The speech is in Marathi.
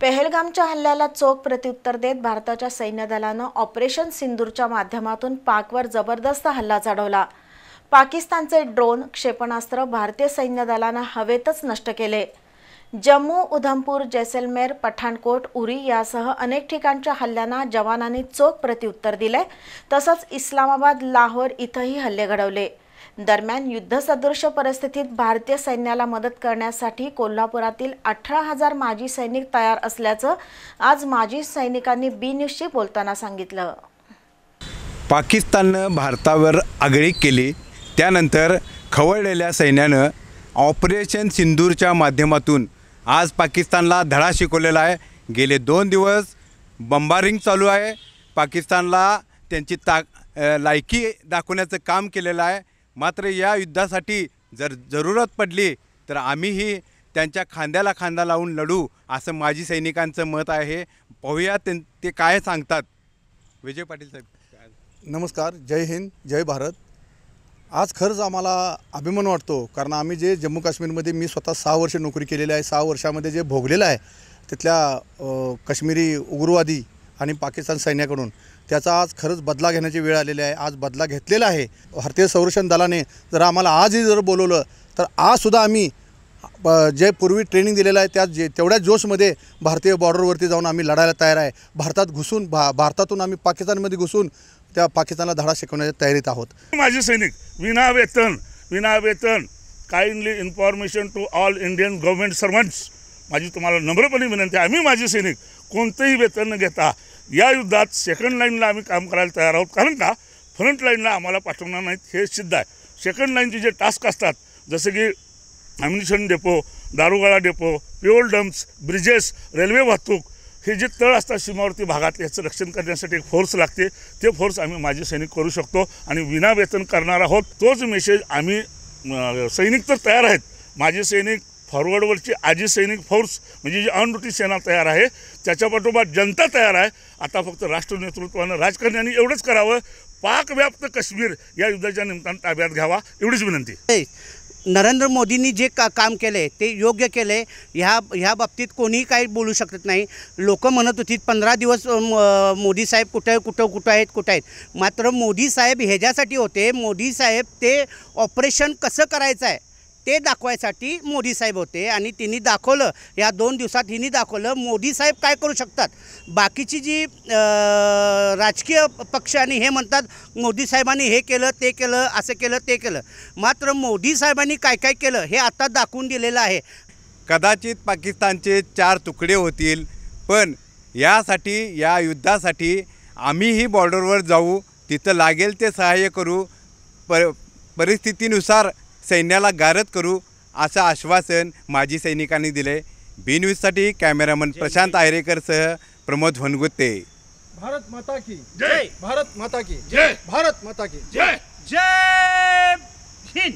पहलगामच्या हल्ल्याला चोख प्रत्युत्तर देत भारताच्या सैन्य दलानं ऑपरेशन सिंदूरच्या माध्यमातून पाकवर जबरदस्त हल्ला चढवला। पाकिस्तानचे ड्रोन क्षेपणास्त्र भारतीय सैन्य दलानं हवेतच नष्ट केले। जम्मू, उधमपूर, जैसलमेर, पठाणकोट, उरी यासह अनेक ठिकाणच्या हल्ल्यांना जवानांनी चोख प्रत्युत्तर दिले। तसंच इस्लामाबाद, लाहोर इथंही हल्ले घडवले। दरम्यान युद्धसदृश परिस्थितीत भारतीय सैन्याला मदत करण्यासाठी कोल्हापुरातील 18,000 माजी सैनिक तयार असल्याचं आज माजी सैनिकांनी बी न्यूजशी बोलताना सांगितलं। पाकिस्ताननं भारतावर आगळीक केली, त्यानंतर खवळलेल्या सैन्यानं ऑपरेशन सिंदूरच्या माध्यमातून आज पाकिस्तानला धडा शिकवलेला आहे। गेले 2 दिवस बंबारिंग चालू आहे। पाकिस्तानला त्यांची लायकी दाखवण्याचं काम केलेलं आहे। मात्र या युद्धासाठी जर जरूरत पडली तर आम्हीही त्यांच्या खांद्याला खांदा लावून लढू, असं माजी सैनिकांचं मत आहे। पाहूया ते काय सांगतात। विजय पाटील साहेब, नमस्कार, जय हिंद, जय भारत। आज खरंच आम्हाला अभिमान वाटतो, कारण आम्ही जे जम्मू काश्मीरमध्ये मी स्वतः 6 वर्ष नोकरी केलेली आहे। 6 वर्षामध्ये जे भोगलेलं आहे तिथल्या काश्मीरी उग्रवादी आणि पाकिस्तान सैन्याकडून, त्याचा आज खरंच बदला घेण्याची वेळ आलेली आहे। आज बदला घेतलेला आहे। भारतीय संरक्षण दलाने जर आम्हाला आजही जर बोलवलं तर आजसुद्धा आम्ही जे पूर्वी ट्रेनिंग दिलेलं आहे तेवढ्याच जोशमध्ये भारतीय बॉर्डरवरती जाऊन आम्ही लढायला तयार आहे। भारतात घुसून भारतातून आम्ही पाकिस्तानमध्ये घुसून त्या पाकिस्तानला धडा शिकवण्याच्या तयारीत आहोत। माजी सैनिक विना वेतन kindly information to all Indian government servants, माझी तुम्हाला नम्रपणे विनंती आहे, आम्ही माजी सैनिक कोणतेही वेतन न घेता या युद्धात सेकंड लाईनला आम्ही काम करायला तयार आहोत। कारण का फ्रंट लाईनला आम्हाला पाठवणार नाहीत हे सिद्ध आहे। सेकंड लाईनचे जे टास्क असतात, जसे की ॲम्युनिशन डेपो, दारुगोळा depot, fuel dumps, bridges, railway वाहतूक, हे जे तळ असतात सीमावर्ती भागात, याचं रक्षण करण्यासाठी एक फोर्स लागते। ते फोर्स आम्ही माजी सैनिक करू शकतो आणि विना वेतन करणार आहोत। तोच मेसेज आम्ही सैनिक तर तयार आहेत, माजी सैनिक फॉरवर्डवरची आजी सैनिक फोर्स म्हणजे जी ऑन ड्युटी सेना तयार आहे, त्याच्यापाठोपाठ जनता तयार आहे। आता फक्त राष्ट्र नेतृत्वानं राजकारण्यांनी एवढंच करावं, पाकव्याप्त काश्मीर या युद्धाच्या निमित्तानं ताब्यात घ्यावा, एवढीच विनंती। नरेंद्र मोदींनी जे काम केले ते योग्य केले। ह्या बाबतीत कोणीही काही बोलू शकत नाही। लोक म्हणत होती 15 दिवस मोदी साहेब कुठं आहेत। मात्र मोदी साहेब ह्याच्यासाठी होते, मोदी साहेब ते ऑपरेशन कसं करायचं आहे ते दाखवायसाठी मोदी साहेब होते आणि त्यांनी दाखवलं। या 2 दिवसात हिनी दाखवलं मोदी साहेब काय करू शकतात। बाकीची जी राजकीय पक्ष आणि हे म्हणतात मोदी साहेबांनी हे केलं, ते केलं, असं केलं, ते केलं। मात्र मोदी साहेबांनी काय काय केलं हे आता दाखवून दिलेलं आहे। कदाचित पाकिस्तानचे 4 तुकडे होतील, पण यासाठी या युद्धासाठी आम्हीही बॉर्डरवर जाऊ, तिथं लागेल ते सहाय्य करू, परिस्थितीनुसार सैन्याला गारद करू, असं आश्वासन माजी सैनिकांनी दिले। बी न्यूजसाठी कॅमेरामन प्रशांत आयरेकरसह प्रमोद वनगुत्ते। भारत माता की जय, भारत माता की जय, भारत माता की जय, जय हिंद।